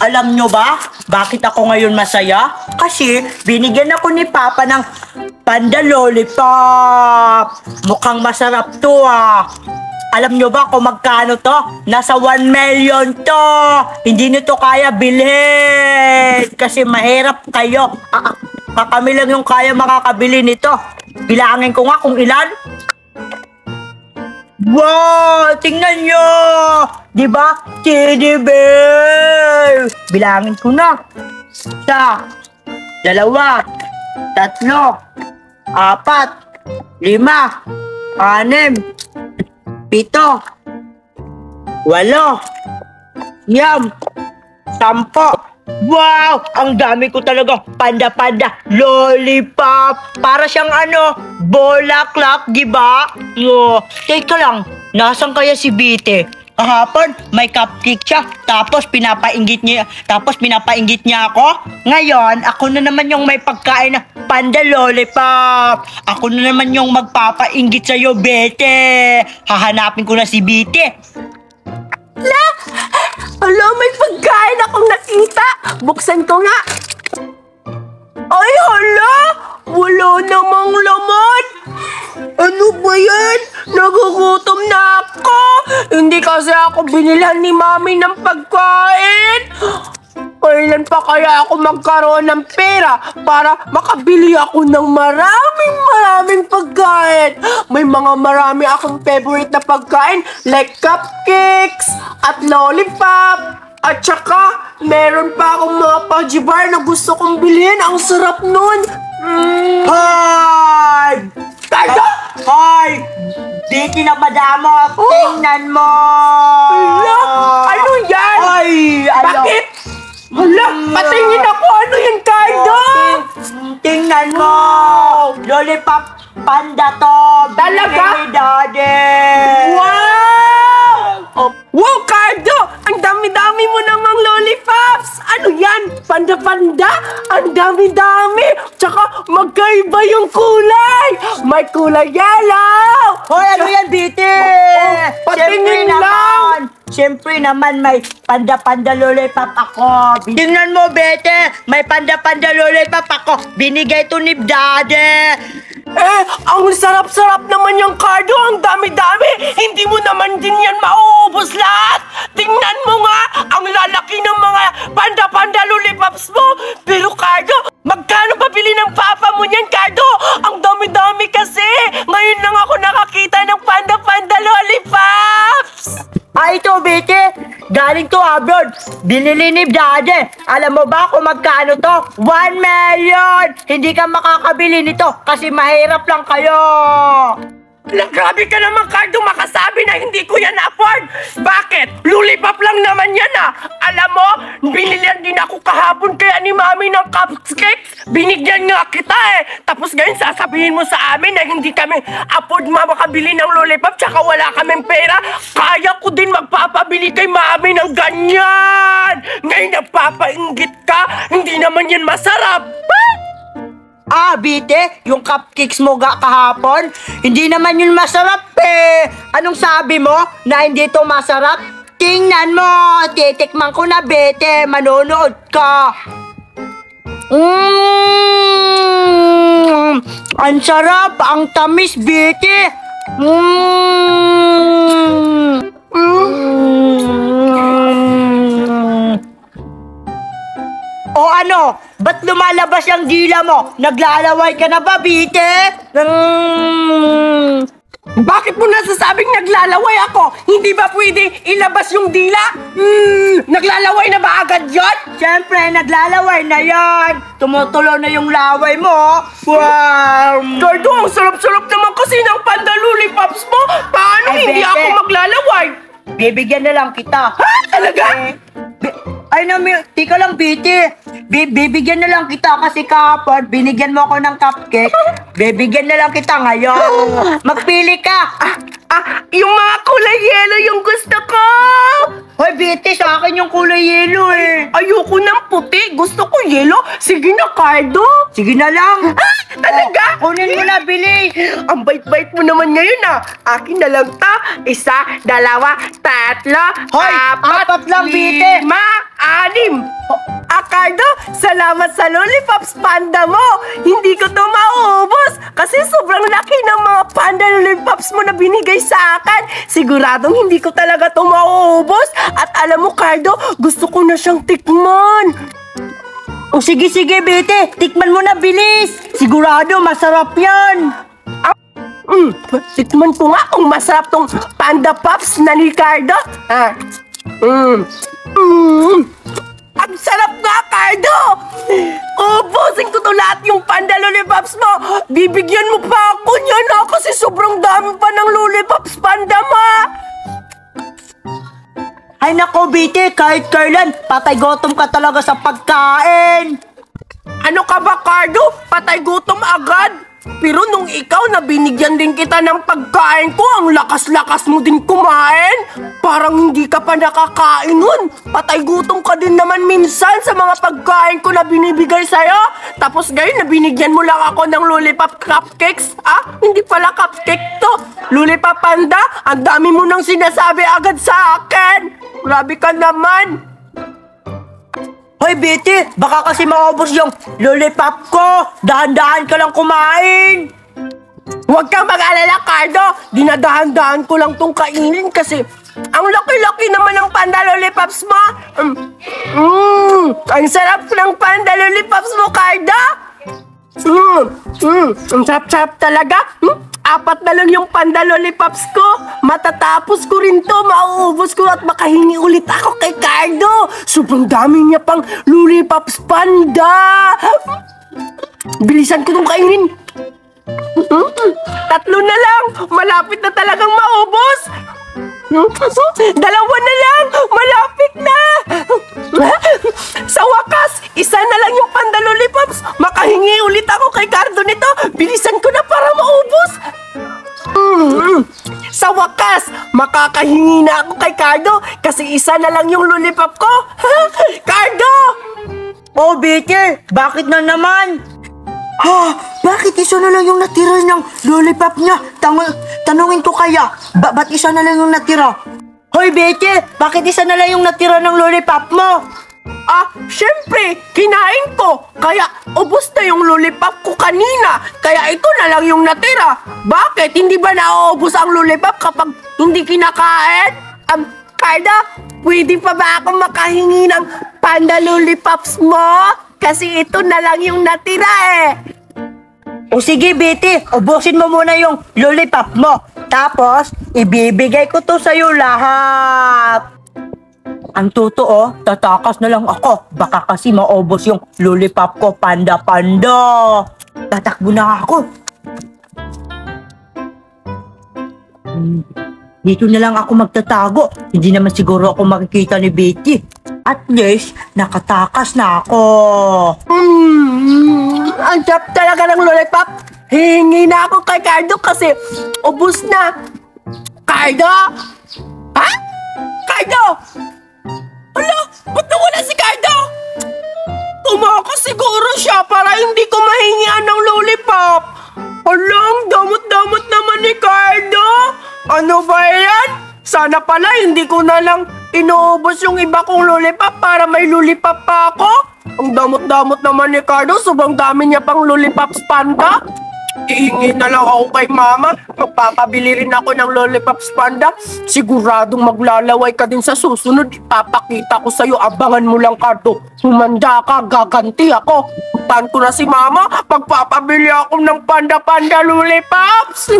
Alam nyo ba, bakit ako ngayon masaya? Kasi binigyan ako ni Papa ng Panda Lollipop. Mukhang masarap to ah. Alam nyo ba kung magkano to? Nasa 1 million to. Hindi nyo to kaya bilhin. Kasi mahirap kayo. Kami lang yung kaya makakabili nito. Bilangin ko nga kung ilan. Wow! Tingnan nyo! Diba? Teddy bear! Bilangin ko na. 1, 2, 3, 4, 5, 6, 7, 8, 9, 10. Wow! Ang dami ko talaga panda-panda lollipop. Para siyang bulaklak, diba? Teka lang, nasan kaya si Bite? Kahapon, may cupcake siya. Tapos pinapainggit niya ako. Ngayon, ako na naman yung may pagkain na panda lollipop. Ako na naman yung magpapainggit sa'yo, Bite. Hahanapin ko na si Bite. Hala, may pagkain akong nakita. Buksan ko nga. Ay, hala! Wala namang laman. Ano ba yan? Nagugutom na ako. Hindi kasi ako binilhan ni Mami ng pagkain. Kailan pa kaya ako magkaroon ng pera para makabili ako ng maraming pagkain? May marami akong favorite na pagkain like cupcakes at lollipop. At saka, meron pa akong mga Pudgy Bar na gusto kong bilhin. Ang sarap nun. Hoy! Hoy! Dito na madamo. Tingnan mo. Ano yan? Ay! Bakit? Hala, patingin ako. Ano yan, Cardo? Tingnan mo. Lollipop panda to. Talaga? Bigay ni Daddy. Wow! Wow, Cardo! Ang dami-dami mo namang lollipops! Ano yan? Panda-panda? Ang dami-dami! Tsaka magkaiba yung kulay! May kulay yellow! Hoy, ano yan, Bite? Patingin lang! Siyempre naman may panda-panda lollipop ako. Tingnan mo, Bete. May panda-panda lollipop ako. Binigay to ni Daddy. Ang sarap-sarap naman yung Cardo. Ang dami-dami. Hindi mo naman din yan mauubos lahat. Tingnan mo nga. Ang lalaki ng mga panda-panda lollipops mo. Pero Cardo, magkano pabili ng papa mo niyan, Cardo? Ang dami-dami kasi. Ngayon lang ako nakakita ng panda-panda lollipops. Ito, Bete. Galing to abroad. Binili ni Daddy. Alam mo ba kung magkano to? 1 million! Hindi ka makakabili nito kasi mahirap lang kayo. Grabe ka naman, Cardo, makasabi na hindi ko yan afford. Bakit? Lollipop lang naman yan Alam mo, binilihan din ako kahapon kaya ni Mami ng cupcakes. Binigyan nga kita Tapos ngayon sasabihin mo sa amin na hindi kami afford makabili ng lollipop tsaka wala kaming pera. Kaya ko din magpapabili kay Mami ng ganyan. Ngayon nagpapainggit ka, hindi naman yan masarap. Bite, yung cupcakes mo kahapon, hindi naman yun masarap Anong sabi mo na hindi to masarap? Tingnan mo, titikman ko na, Bite. Manonood ka. Ang sarap, ang tamis, Bite. O ano? Ba't lumalabas yung dila mo? Naglalaway ka na ba, Bite? Bakit mo nasasabing naglalaway ako? Hindi ba pwede ilabas yung dila? Naglalaway na ba agad yon? Siyempre, naglalaway na yan. Tumutulo na yung laway mo. Wow! Cardo, ang sarap-sarap naman kasi ng panda lollipops mo. Paano hindi Bete, ako maglalaway? bibigyan na lang kita. Ha? Talaga? Ay namin, tika lang, Bite. Bibigyan na lang kita kasi kahapon, binigyan mo ako ng cupcake. Bibigyan na lang kita ngayon. Magpili ka. Yung mga kulay yellow yung gusto ko. Hoy, Bite, sa akin yung kulay yellow Ayoko ng puti. Gusto ko yellow. Sige na, Cardo. Sige na lang. Talaga? Kunin mo na, bili. Ang bait-bait mo naman ngayon Akin na lang ta. 1, 2, 3, Hoy, 4 lang, Bite. 5, 6, Cardo, salamat sa lollipops panda mo. Hindi ko to mauubos kasi sobrang laki ng mga panda lollipops mo na binigay sa akin. Siguradong hindi ko talaga to mauubos. At alam mo, Cardo, gusto ko na siyang tikman. O sige, Betty. Tikman mo na, bilis. Sigurado, masarap yan. Tikman ko nga kung masarap tong panda pops na ni Cardo. Ang sarap nga, Cardo! Ubusin ko to lahat yung panda lollipops mo. Bibigyan mo pa ako niyan kasi sobrang dami pa ng lollipops panda mo. Ay nako, Betty, kahit kailan, patay gutom ka talaga sa pagkain. Ano ka ba, Cardo? Patay gutom agad? Pero nung ikaw na binigyan din kita ng pagkain ko, ang lakas-lakas mo din kumain. Parang hindi ka pa nakakain nun. Patay gutom ka din naman minsan sa mga pagkain ko na binibigay sa'yo. Tapos ngayon na binigyan mo lang ako ng lollipop cupcakes. Hindi pala cupcake to. Lollipop panda, ang dami mo nang sinasabi agad sa akin. Grabe ka naman. Hoy, Betty, baka kasi maubos yung lollipop ko. Dahan-dahan ka lang kumain. Huwag kang mag-alala, Cardo. Dinadahan-dahan ko lang tong kainin kasi ang laki-laki naman ng panda lollipops mo. Ang sarap ng panda lollipops mo, Cardo. Ang sarap-sarap talaga. 4 na lang yung panda lollipops ko. Matatapos ko rin to. Mauubos ko at makahingi ulit ako kay Cardo. Sobrang dami niya pang lollipops panda. Bilisan ko nung kainin. 3 na lang. Malapit na talagang maubos. 2 na lang. Malapit na. Sa wakas, 1 na lang yung panda lollipops. Makahingi ulit ako kay Cardo nito. Bilisan ko na para maubos. Sa wakas, makakahingi na ako kay Cardo kasi 1 na lang yung lollipop ko. Cardo! Oh, Betty, bakit na naman? Bakit 1 na lang yung natira ng lollipop niya? Tanungin ko kaya, ba't 1 na lang yung natira? Hoy, Betty, bakit 1 na lang yung natira ng lollipop mo? Syempre, kinain ko. Kaya ubos na yung lollipop ko kanina. Kaya ito na lang yung natira. Bakit? Hindi ba nauubos ang lollipop kapag hindi kinakain? Cardo, pwede pa ba ako makahingi ng panda lollipops mo? Kasi ito na lang yung natira O sige, Betty, ubusin mo muna yung lollipop mo. Tapos, ibibigay ko to sa'yo lahat. Ang totoo, tatakas na lang ako. Baka kasi maubos yung lollipop ko, panda-panda. Tatakbo na ako. Dito na lang ako magtatago. Hindi naman siguro ako makikita ni Betty. At least, nakatakas na ako. Ang sarap talaga ng lollipop. Hingi na ako kay Cardo kasi ubos na. Cardo? Cardo? Hala, ba't nawala si Cardo? Tumakas siguro siya para hindi ko mahingian ng lollipop. Hala, ang damot-damot naman ni Cardo. Ano ba yan? Sana pala hindi ko na lang inuubos yung iba kong lollipop para may lollipop pa ako. Ang damot-damot naman ni Cardo. Sobrang dami niya pang lollipops panda. Ihingi na lang ako kay Mama. Magpapabili rin ako ng lollipops panda. Siguradong maglalaway ka din sa susunod. Ipapakita ko sa'yo. Abangan mo lang, Cardo. Humanda ka, gaganti ako. Puntahan ko na si Mama. Magpapabili ako ng panda-panda lollipops.